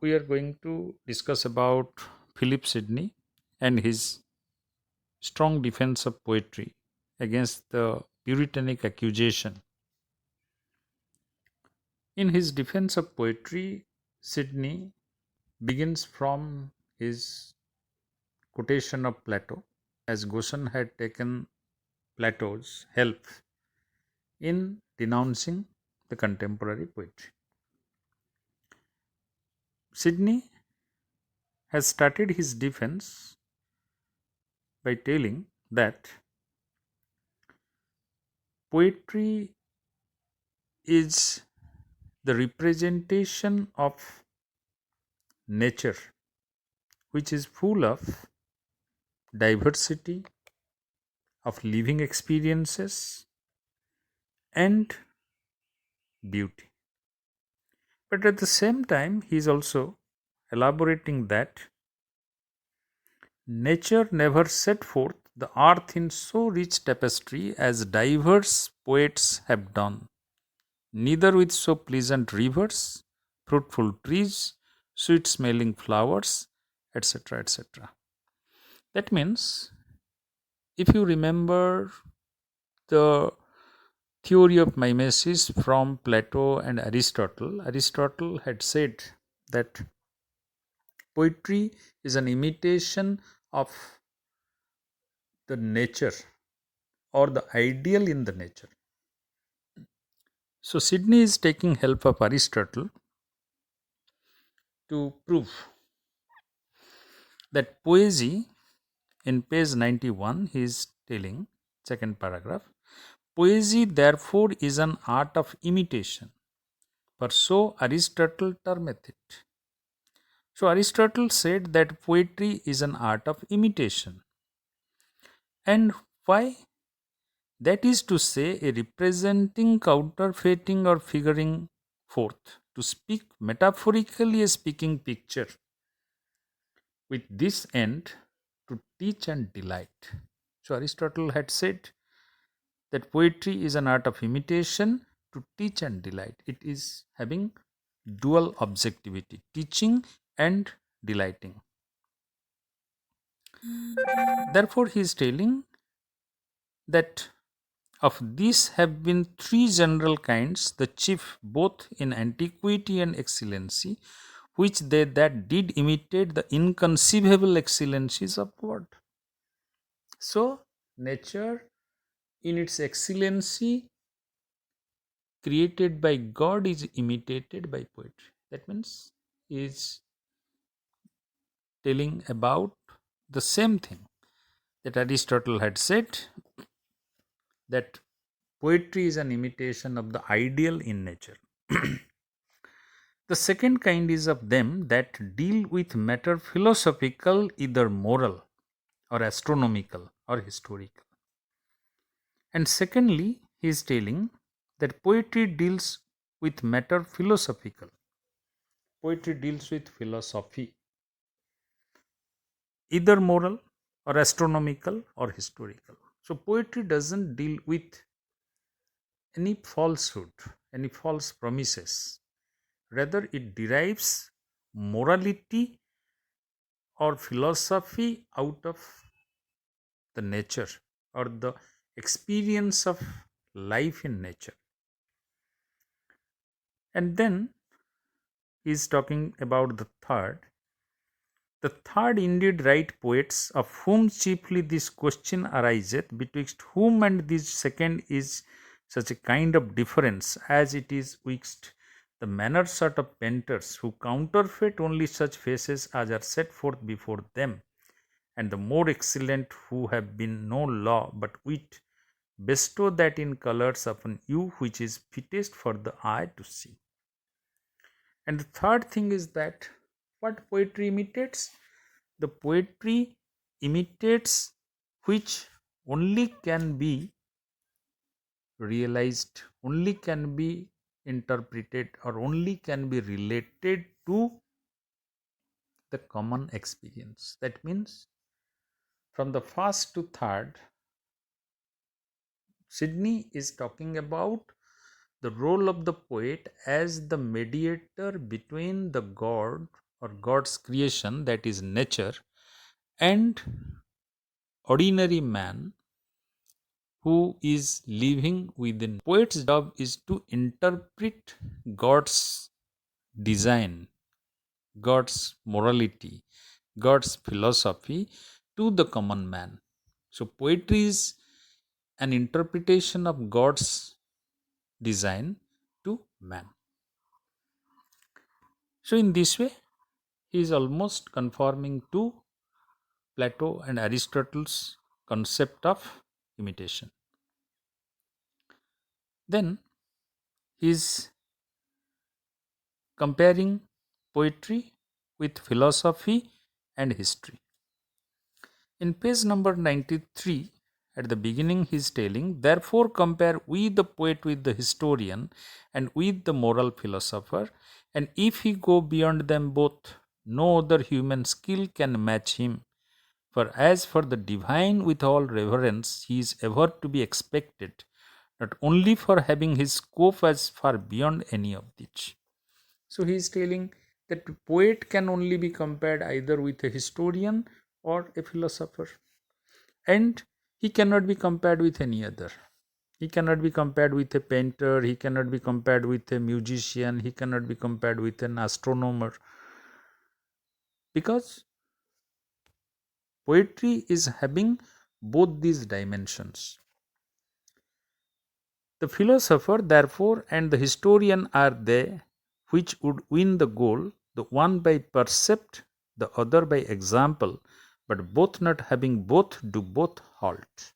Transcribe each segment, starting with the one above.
we are going to discuss about Philip Sidney and his strong defense of poetry against the Puritanic accusation. In his defense of poetry, Sidney begins from his quotation of Plato, as Goshen had taken Plato's help in denouncing the contemporary poetry. Sidney has started his defense by telling that poetry is the representation of nature, which is full of diversity of living experiences and beauty. But at the same time, he is also elaborating that nature never set forth the earth in so rich tapestry as diverse poets have done, neither with so pleasant rivers, fruitful trees, sweet smelling flowers, etc. etc. That means, if you remember the theory of mimesis from Plato and Aristotle, Aristotle had said that poetry is an imitation of the nature or the ideal in the nature. So Sidney is taking help of Aristotle to prove that poesy, in page 91 he is telling, second paragraph, poesy therefore is an art of imitation, for so Aristotle termeth it. So Aristotle said that poetry is an art of imitation. And why? That is to say, a representing, counterfeiting, or figuring forth. To speak metaphorically, a speaking picture with this end to teach and delight. So Aristotle had said that poetry is an art of imitation to teach and delight. It is having dual objectivity, teaching and delighting. Therefore, he is telling that of these have been three general kinds, the chief both in antiquity and excellency, which they that did imitate the inconceivable excellencies of God. So, nature in its excellency created by God is imitated by poetry. That means is telling about the same thing that Aristotle had said, that poetry is an imitation of the ideal in nature. The second kind is of them that deal with matter philosophical, either moral or astronomical or historical. And secondly, he is telling that poetry deals with matter philosophical. Poetry deals with philosophy, either moral or astronomical or historical. So poetry doesn't deal with any falsehood, any false promises. Rather, it derives morality or philosophy out of the nature or the experience of life in nature. And then he is talking about the third. The third indeed write poets, of whom chiefly this question ariseth, betwixt whom and this second is such a kind of difference, as it is twixt the manner sort of painters, who counterfeit only such faces as are set forth before them, and the more excellent, who have been no law but wit, bestow that in colors upon you which is fittest for the eye to see. And the third thing is that what poetry imitates? The poetry imitates which only can be realized, only can be interpreted, or only can be related to the common experience. That means from the first to third, Sidney is talking about the role of the poet as the mediator between the God or God's creation, that is nature, and ordinary man who is living within. Poet's job is to interpret God's design, God's morality, God's philosophy to the common man. So, poetry is an interpretation of God's design to man. So, in this way, he is almost conforming to Plato and Aristotle's concept of imitation. Then he is comparing poetry with philosophy and history. In page number 93, at the beginning, he is telling, therefore, compare we the poet with the historian and with the moral philosopher, and if he go beyond them both, no other human skill can match him. For as for the divine, with all reverence, he is ever to be expected, not only for having his scope as far beyond any of which. So he is telling that poet can only be compared either with a historian or a philosopher, and he cannot be compared with any other. He cannot be compared with a painter, he cannot be compared with a musician, he cannot be compared with an astronomer, because poetry is having both these dimensions. The philosopher, therefore, and the historian are they which would win the goal, the one by percept, the other by example, but both not having both, do both halt.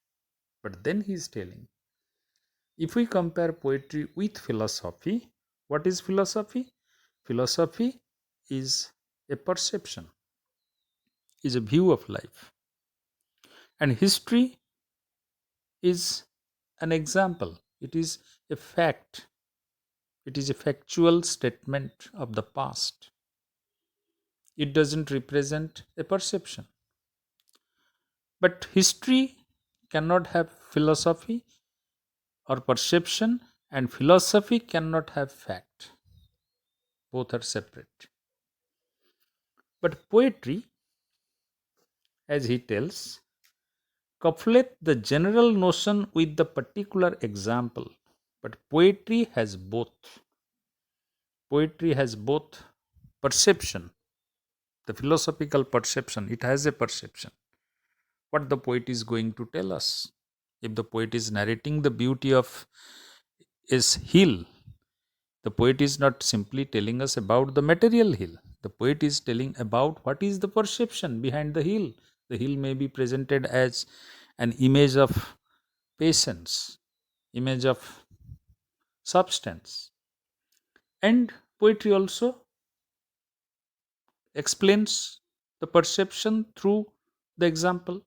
But then he is telling, if we compare poetry with philosophy, what is philosophy? Philosophy is a perception, is a view of life. And history is an example, it is a fact, it is a factual statement of the past. It doesn't represent a perception. But history cannot have philosophy or perception, and philosophy cannot have fact. Both are separate. But poetry, as he tells, coupleth the general notion with the particular example. But poetry has both. Poetry has both perception, the philosophical perception, it has a perception. What the poet is going to tell us. If the poet is narrating the beauty of his hill, the poet is not simply telling us about the material hill. The poet is telling about what is the perception behind the hill. The hill may be presented as an image of patience, image of substance. And poetry also explains the perception through the example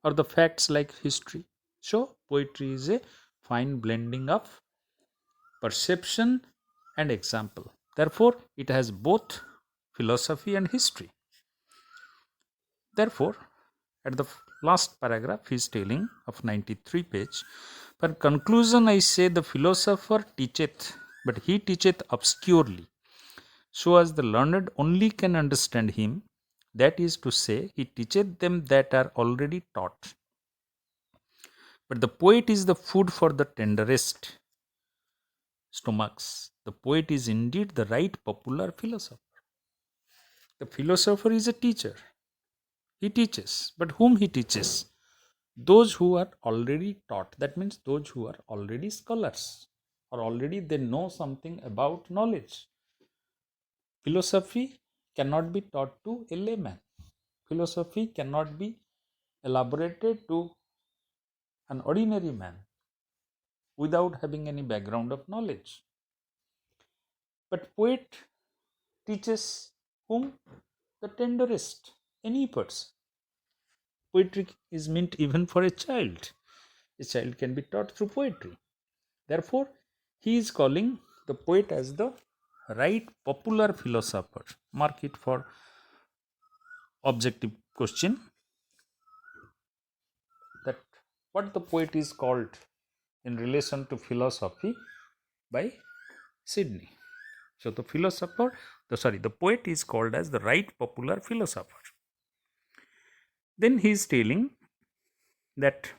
or the facts like history. So, poetry is a fine blending of perception and example. Therefore, it has both philosophy and history. Therefore, at the last paragraph, he is telling of 93 page, for conclusion I say the philosopher teacheth, but he teacheth obscurely, so as the learned only can understand him. That is to say, he teacheth them that are already taught. But the poet is the food for the tenderest stomachs. The poet is indeed the right popular philosopher. The philosopher is a teacher. He teaches. But whom he teaches? Those who are already taught. That means those who are already scholars, or already they know something about knowledge. Philosophy cannot be taught to a layman. Philosophy cannot be elaborated to an ordinary man without having any background of knowledge. But poet teaches whom? The tenderest, any person. Poetry is meant even for a child. A child can be taught through poetry. Therefore, he is calling the poet as the right popular philosopher. Mark it for objective question, that what the poet is called in relation to philosophy by Sidney. So, the philosopher, the poet is called as the right popular philosopher. Then he is telling that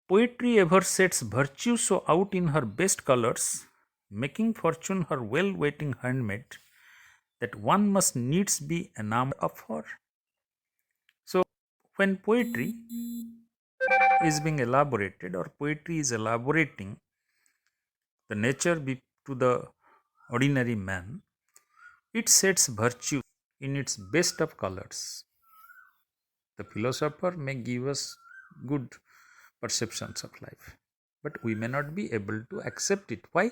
poetry ever sets virtue so out in her best colors, making fortune her well-waiting handmaid, that one must needs be enamored of her. So, when poetry is being elaborated, or poetry is elaborating the nature to the ordinary man, it sets virtue in its best of colors. The philosopher may give us good perceptions of life, but we may not be able to accept it. Why?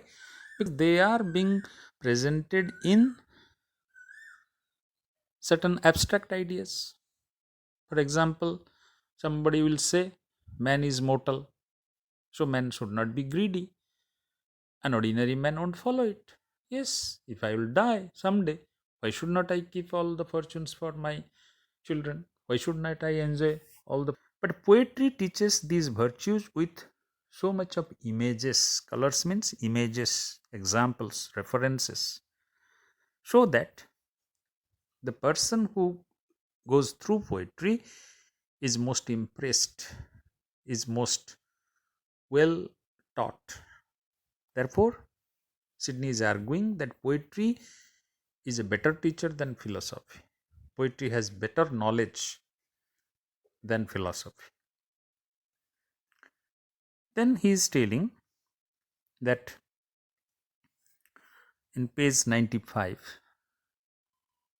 Because they are being presented in certain abstract ideas. For example, somebody will say, man is mortal, so man should not be greedy. An ordinary man won't follow it. Yes, if I will die someday, why should not I keep all the fortunes for my children? Why should not I enjoy all the. But poetry teaches these virtues with so much of images. Colors means images, examples, references. So that the person who goes through poetry is most impressed, is most well taught. Therefore, Sidney is arguing that poetry is a better teacher than philosophy. Poetry has better knowledge than philosophy. Then he is telling that in page 95,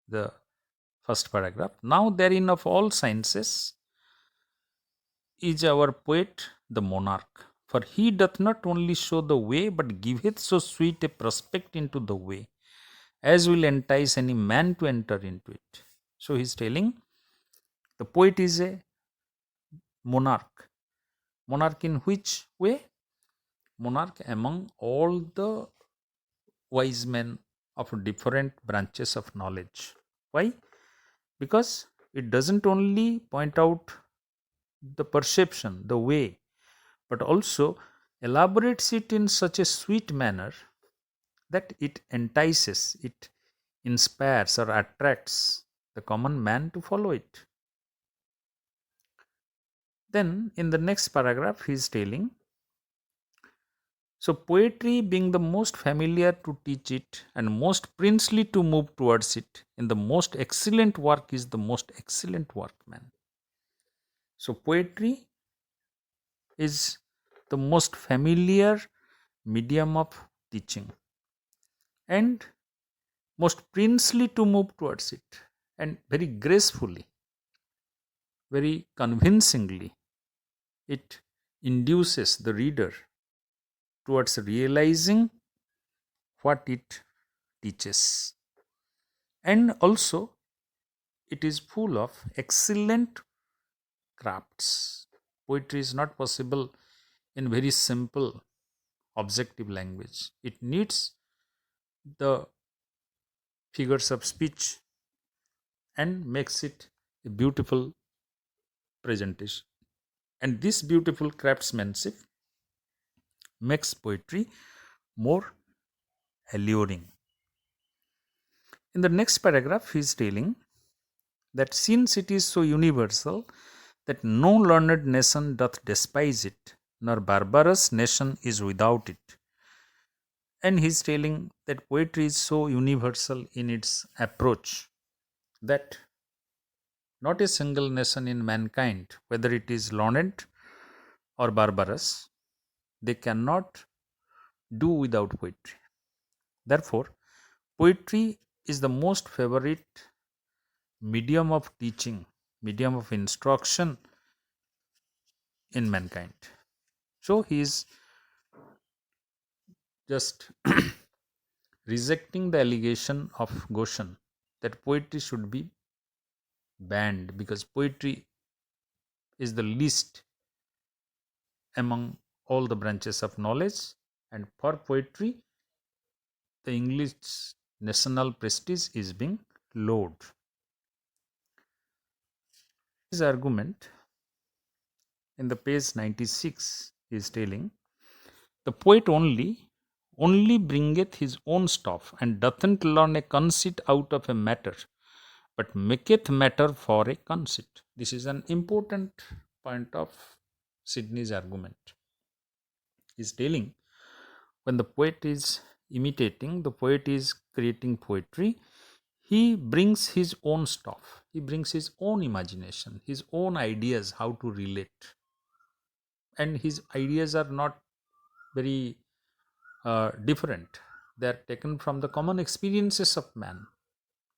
the first paragraph, now therein of all sciences is our poet the monarch, for he doth not only show the way, but giveth so sweet a prospect into the way, as will entice any man to enter into it. So he is telling the poet is a monarch. Monarch in which way? Monarch among all the wise men of different branches of knowledge. Why? Because it doesn't only point out the perception, the way, but also elaborates it in such a sweet manner that it entices, it inspires or attracts the common man to follow it. Then in the next paragraph, he is telling, so poetry being the most familiar to teach it and most princely to move towards it, in the most excellent work is the most excellent workman. So poetry is the most familiar medium of teaching and most princely to move towards it, and very gracefully, very convincingly, it induces the reader towards realizing what it teaches. And also, it is full of excellent crafts. Poetry is not possible in very simple, objective language. It needs the figures of speech and makes it a beautiful presentation. And this beautiful craftsmanship makes poetry more alluring. In the next paragraph, he is telling that since it is so universal that no learned nation doth despise it, nor barbarous nation is without it. And he is telling that poetry is so universal in its approach that not a single nation in mankind, whether it is learned or barbarous, they cannot do without poetry. Therefore, poetry is the most favorite medium of teaching, medium of instruction in mankind. So he is just rejecting the allegation of Goshen that poetry should be banned because poetry is the least among all the branches of knowledge, and for poetry the English national prestige is being lowered. His argument in the page 96 is telling the poet only only bringeth his own stuff, and dothn't learn a conceit out of a matter, but maketh matter for a conceit. This is an important point of Sidney's argument. He's telling when the poet is imitating, the poet is creating poetry, he brings his own stuff, he brings his own imagination, his own ideas how to relate. And his ideas are not very different, they are taken from the common experiences of man.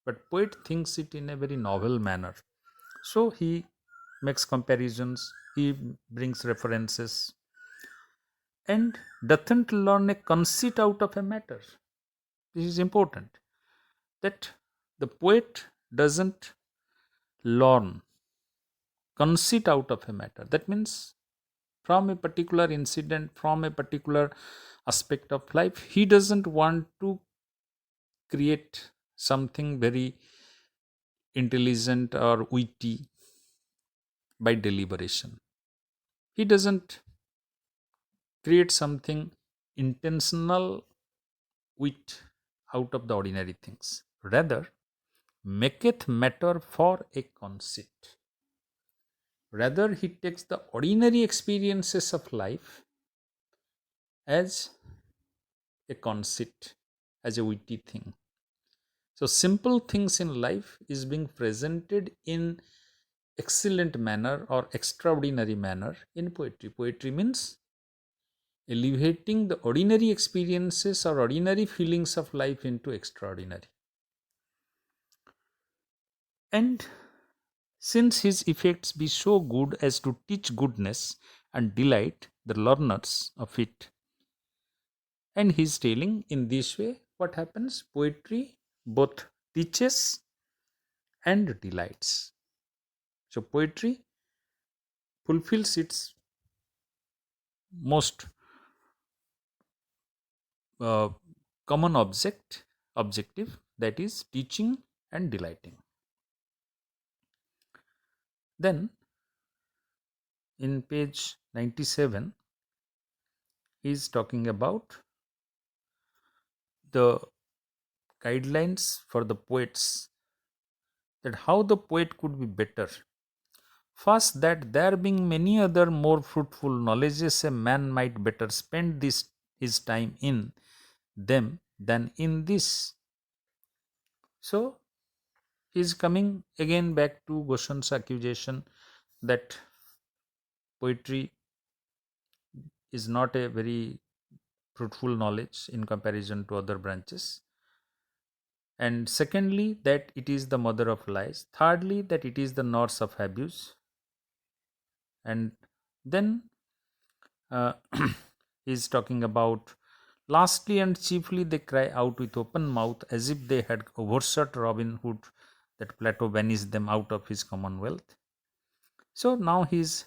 But poet thinks it in a very novel manner. So he makes comparisons, he brings references, and doesn't learn a conceit out of a matter. This is important, that the poet doesn't learn conceit out of a matter. That means from a particular incident, from a particular aspect of life, he doesn't want to create something very intelligent or witty by deliberation. He doesn't create something intentional wit out of the ordinary things. Rather, maketh matter for a conceit. Rather, he takes the ordinary experiences of life as a conceit, as a witty thing. So, simple things in life is being presented in excellent manner or extraordinary manner in poetry. Poetry means elevating the ordinary experiences or ordinary feelings of life into extraordinary. And since his effects be so good as to teach goodness and delight the learners of it, and he is telling in this way what happens, poetry both teaches and delights. So poetry fulfills its most uh, common objective, that is teaching and delighting. Then in page 97 he is talking about the guidelines for the poets, that how the poet could be better. First, that there being many other more fruitful knowledges, a man might better spend his time in them than in this. So he is coming again back to Goshen's accusation that poetry is not a very fruitful knowledge in comparison to other branches. And secondly, that it is the mother of lies. Thirdly, that it is the nurse of abuse. And then he is talking about, lastly and chiefly they cry out with open mouth as if they had overshot Robin Hood, that Plato banished them out of his commonwealth. So now he is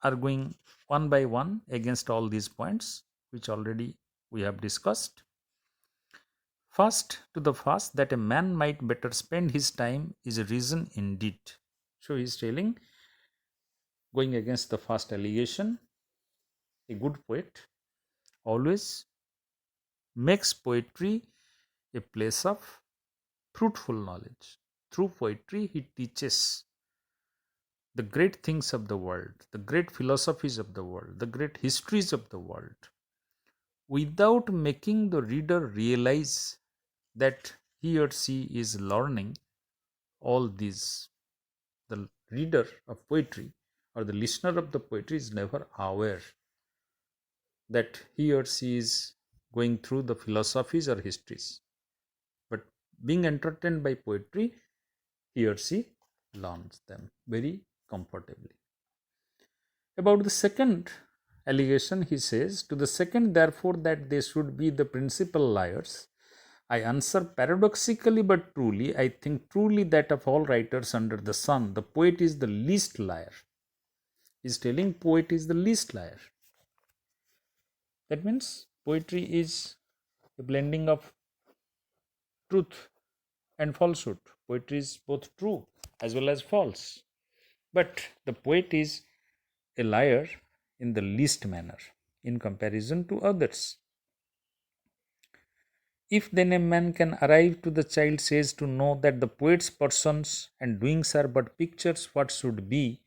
arguing one by one against all these points which already we have discussed. First, to the first, that a man might better spend his time is a reason indeed. So he is telling, going against the first allegation, a good poet always makes poetry a place of fruitful knowledge. Through poetry, he teaches the great things of the world, the great philosophies of the world, the great histories of the world, without making the reader realize that he or she is learning all these. The reader of poetry or the listener of the poetry is never aware that he or she is going through the philosophies or histories. But being entertained by poetry, he or she learns them very comfortably. About the second allegation, he says, to the second, therefore, that they should be the principal liars, I answer paradoxically but truly, I think truly that of all writers under the sun, the poet is the least liar. He is telling poet is the least liar. That means poetry is a blending of truth and falsehood. Poetry is both true as well as false. But the poet is a liar in the least manner in comparison to others. If then a man can arrive to the child's age to know that the poet's persons and doings are but pictures what should be,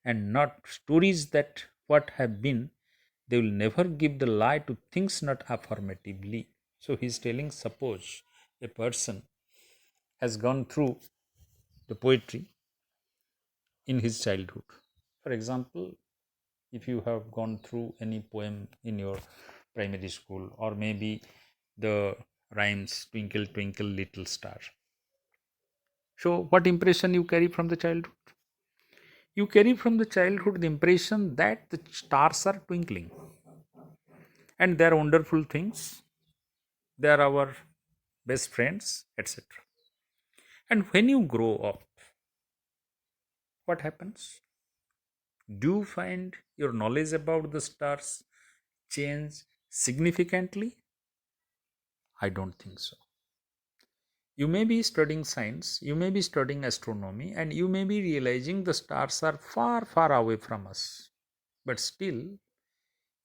and not stories that what have been, they will never give the lie to things not affirmatively. So he is telling, suppose a person has gone through the poetry in his childhood. For example, if you have gone through any poem in your primary school, or maybe the rhymes Twinkle, Twinkle, Little Star. So, what impression you carry from the childhood? You carry from the childhood the impression that the stars are twinkling and they are wonderful things, they are our best friends, etc. And when you grow up, what happens? Do you find your knowledge about the stars change significantly? I don't think so. You may be studying science, you may be studying astronomy, and you may be realizing the stars are far, far away from us. But still,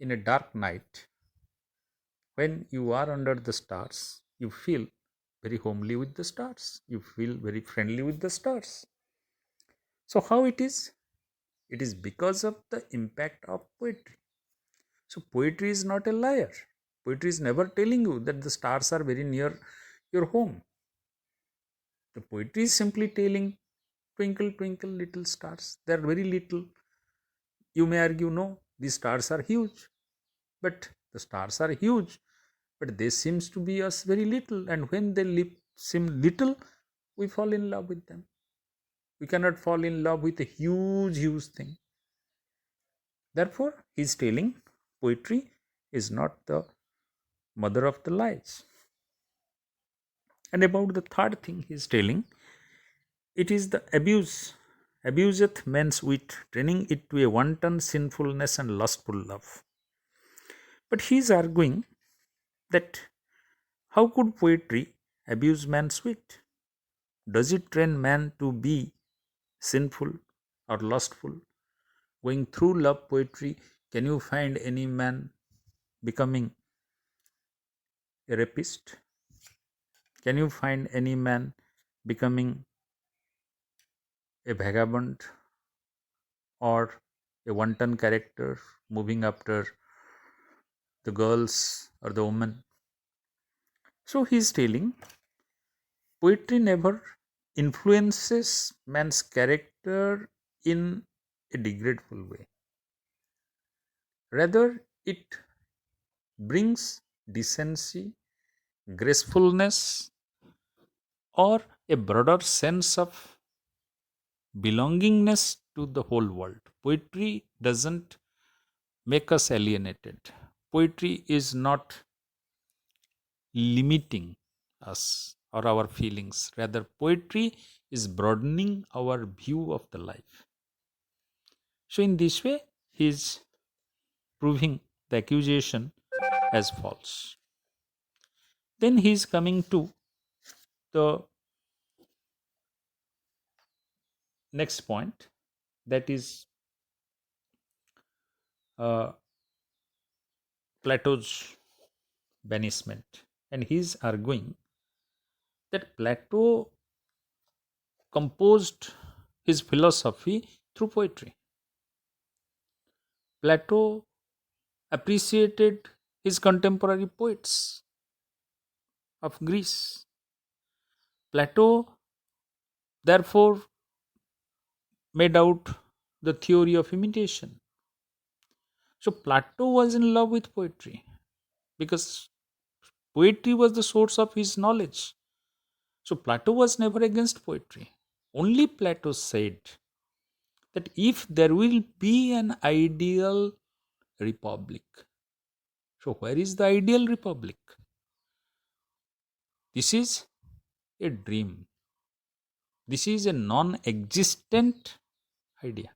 in a dark night, when you are under the stars, you feel very homely with the stars. You feel very friendly with the stars. So, how it is? It is because of the impact of poetry. So, poetry is not a liar. Poetry is never telling you that the stars are very near your home. The poetry is simply telling, twinkle, twinkle, little stars. They are very little. You may argue, no, these stars are huge. But the stars are huge, but they seems to be us very little. And when they seem little, we fall in love with them. We cannot fall in love with a huge, huge thing. Therefore, he is telling poetry is not the mother of the lies. And about the third thing he is telling, it is the abuseth men's wit, training it to a wanton sinfulness and lustful love. But he is arguing that how could poetry abuse man's wit? Does it train man to be sinful or lustful? Going through love poetry, can you find any man becoming a rapist? Can you find any man becoming a vagabond or a wanton character moving after the girls or the women? So he is telling poetry never influences man's character in a degradeful way. Rather, it brings decency, gracefulness, or a broader sense of belongingness to the whole world. Poetry doesn't make us alienated. Poetry is not limiting us or our feelings. Rather, poetry is broadening our view of the life. So, in this way, he is proving the accusation as false. Then he is coming to the next point, that is Plato's banishment. And he is arguing that Plato composed his philosophy through poetry. Plato appreciated his contemporary poets of Greece. Plato therefore made out the theory of imitation. So Plato was in love with poetry because poetry was the source of his knowledge. So Plato was never against poetry. Only Plato said that if there will be an ideal republic, so where is the ideal republic? This is a dream. This is a non existent idea.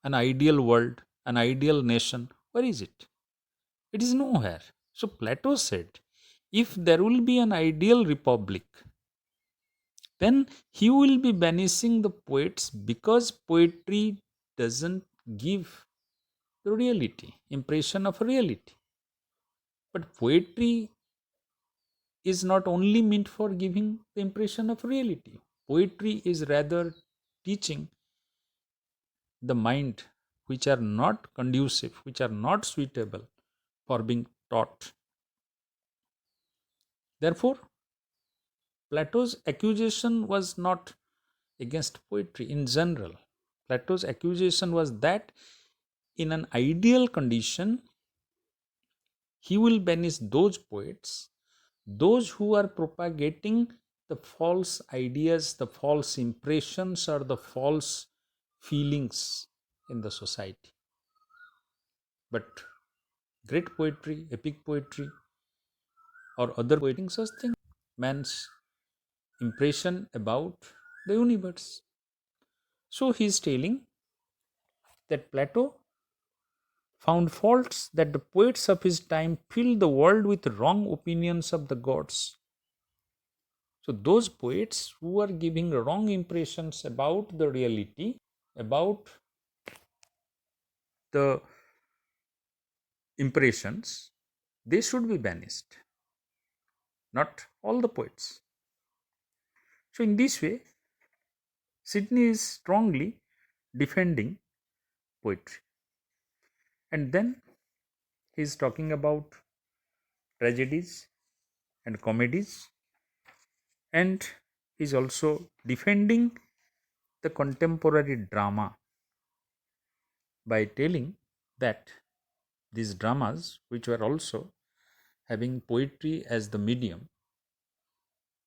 An ideal world, an ideal nation, where is it? It is nowhere. So Plato said, if there will be an ideal republic, then he will be banishing the poets because poetry doesn't give the reality, impression of reality. But poetry is not only meant for giving the impression of reality. Poetry is rather teaching the mind which are not conducive, which are not suitable for being taught. Therefore, Plato's accusation was not against poetry in general. Plato's accusation was that in an ideal condition, he will banish those poets, those who are propagating the false ideas, the false impressions, or the false feelings in the society. But great poetry, epic poetry, or other poetic such thing, man's impression about the universe. So he is telling that Plato found faults that the poets of his time filled the world with wrong opinions of the gods. So those poets who are giving wrong impressions about the reality, about the impressions, they should be banished, not all the poets. So in this way, Sidney is strongly defending poetry. And then he is talking about tragedies and comedies, and is also defending the contemporary drama by telling that these dramas, which were also having poetry as the medium,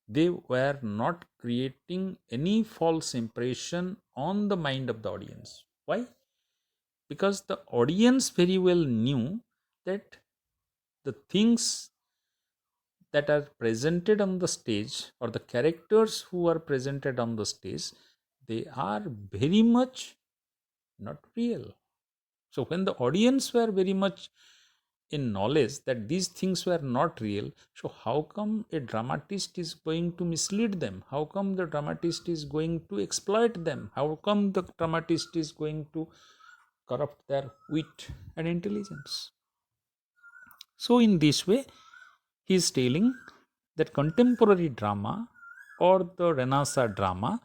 they were not creating any false impression on the mind of the audience. Why? Because the audience very well knew that the things that are presented on the stage, or the characters who are presented on the stage, they are very much not real. So when the audience were very much in knowledge that these things were not real, so how come a dramatist is going to mislead them? How come the dramatist is going to exploit them? How come the dramatist is going to corrupt their wit and intelligence? So in this way, he is telling that contemporary drama or the Renaissance drama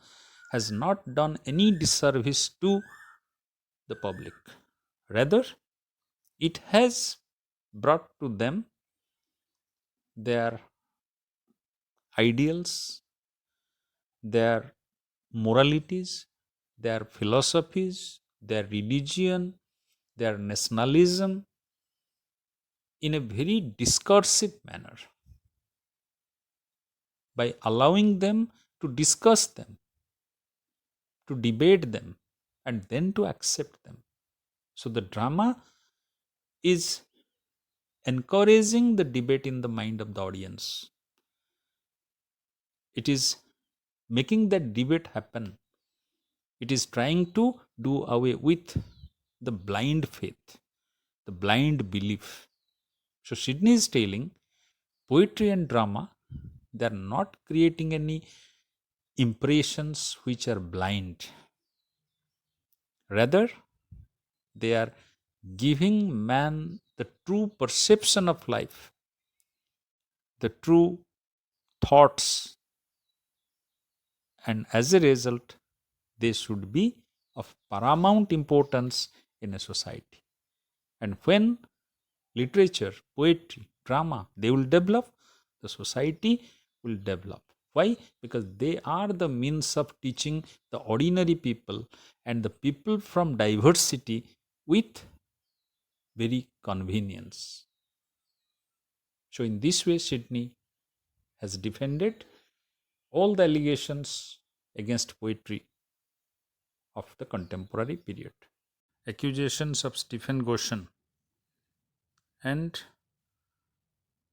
has not done any disservice to the public. Rather, it has brought to them their ideals, their moralities, their philosophies, their religion, their nationalism in a very discursive manner by allowing them to discuss them, to debate them, and then to accept them. So the drama is encouraging the debate in the mind of the audience. It is making that debate happen. It is trying to do away with the blind faith, the blind belief. So Sidney is telling poetry and drama, they are not creating any impressions which are blind. Rather, they are giving man the true perception of life, the true thoughts, and as a result, they should be of paramount importance in a society. And when literature, poetry, drama, they will develop, the society will develop. Why? Because they are the means of teaching the ordinary people and the people from diversity with very convenience. So in this way, Sidney has defended all the allegations against poetry of the contemporary period. Accusations of Stephen Goshen and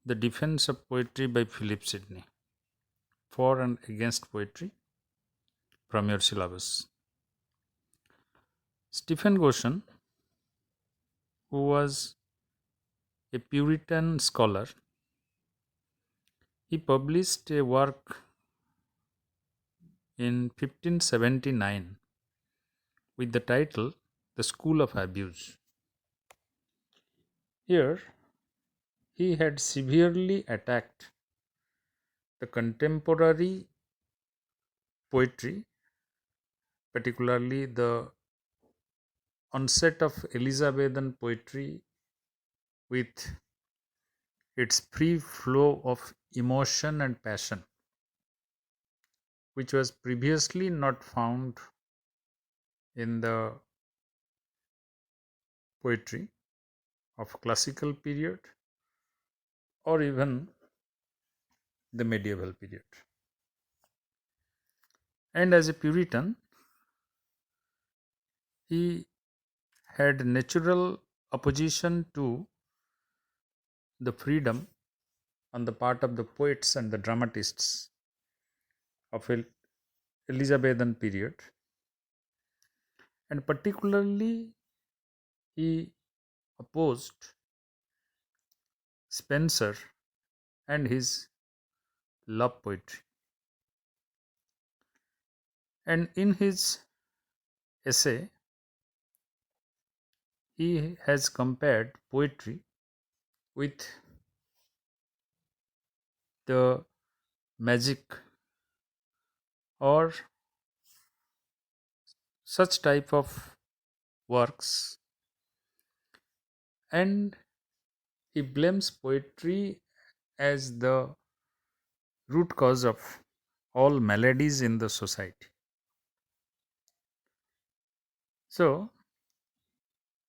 the defense of poetry by Philip Sidney. For and against poetry from your syllabus. Stephen Goshen, who was a Puritan scholar, he published a work in 1579 with the title The School of Abuse. Here, he had severely attacked the contemporary poetry, particularly the onset of Elizabethan poetry with its free flow of emotion and passion, which was previously not found in the poetry of classical period or even the medieval period. And as a Puritan, he had natural opposition to the freedom on the part of the poets and the dramatists of Elizabethan period, and particularly he opposed Spenser and his love poetry. And in his essay, he has compared poetry with the magic or such type of works, and he blames poetry as the root cause of all maladies in the society. So,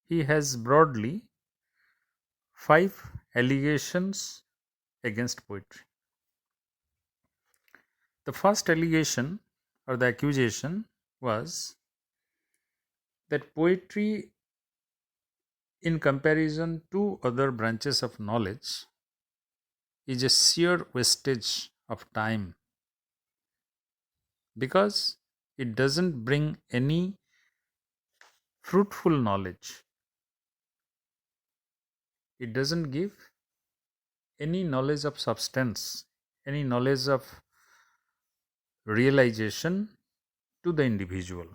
he has broadly 5 allegations against poetry. The first allegation or the accusation was that poetry, in comparison to other branches of knowledge, is a sheer wastage of time because it doesn't bring any fruitful knowledge. It doesn't give any knowledge of substance, any knowledge of realization to the individual.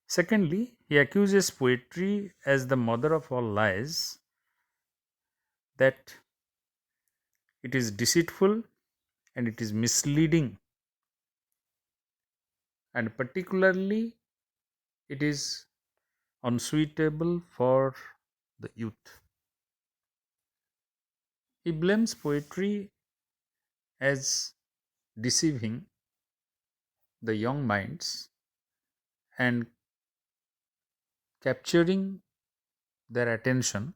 Secondly, he accuses poetry as the mother of all lies, that it is deceitful and it is misleading, and particularly it is unsuitable for the youth. He blames poetry as deceiving the young minds and capturing their attention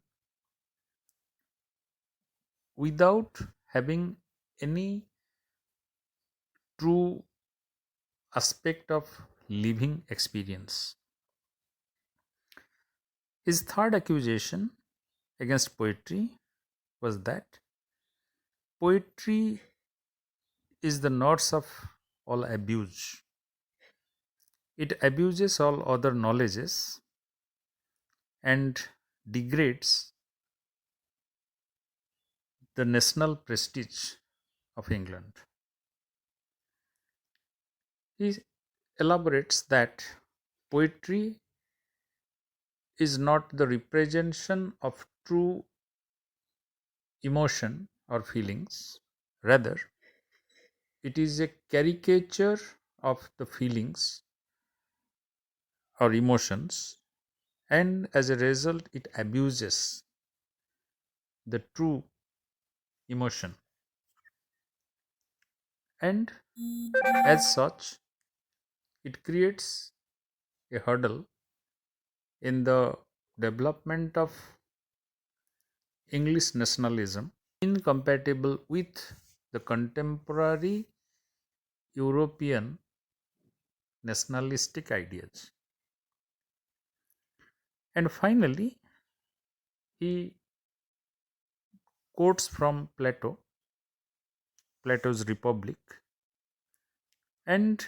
without having any true aspect of living experience. His third accusation against poetry was that poetry is the nurse of all abuse. It abuses all other knowledges and degrades the national prestige of England. He elaborates that poetry is not the representation of true emotion or feelings, rather, it is a caricature of the feelings or emotions, and as a result, it abuses the true emotion. And as such, it creates a hurdle in the development of English nationalism, incompatible with the contemporary European nationalistic ideas. And finally, he quotes from Plato's Republic, and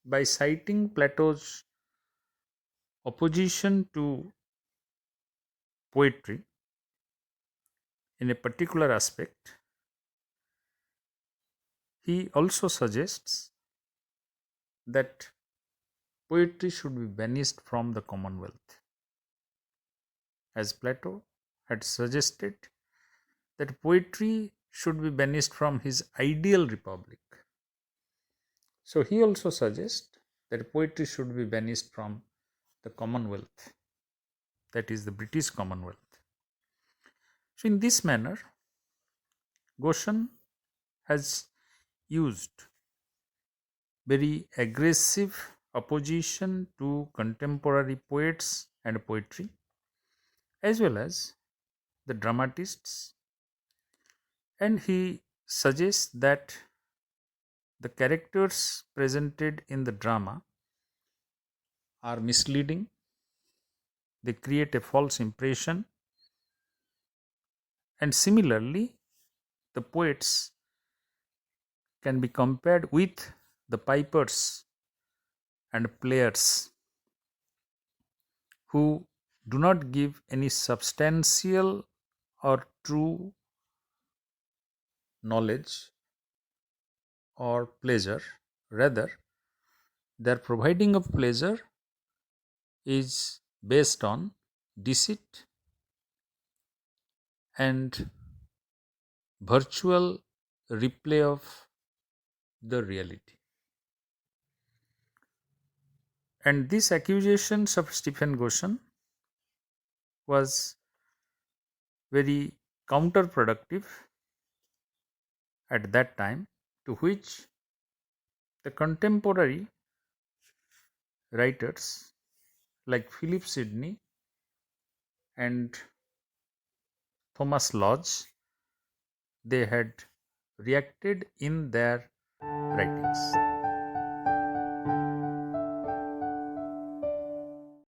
by citing Plato's opposition to poetry in a particular aspect, he also suggests that poetry should be banished from the Commonwealth. As Plato had suggested that poetry should be banished from his ideal republic. So he also suggests that poetry should be banished from the Commonwealth, that is the British Commonwealth. So in this manner, Goshen has used very aggressive opposition to contemporary poets and poetry, as well as the dramatists, and he suggests that the characters presented in the drama are misleading, they create a false impression, and similarly, the poets can be compared with the pipers and players who do not give any substantial or true knowledge or pleasure. Rather, their providing of pleasure is based on deceit and virtual replay of the reality. And these accusations of Stephen Goshen was very counterproductive at that time, to which the contemporary writers like Philip Sidney and Thomas Lodge, they had reacted in their writings.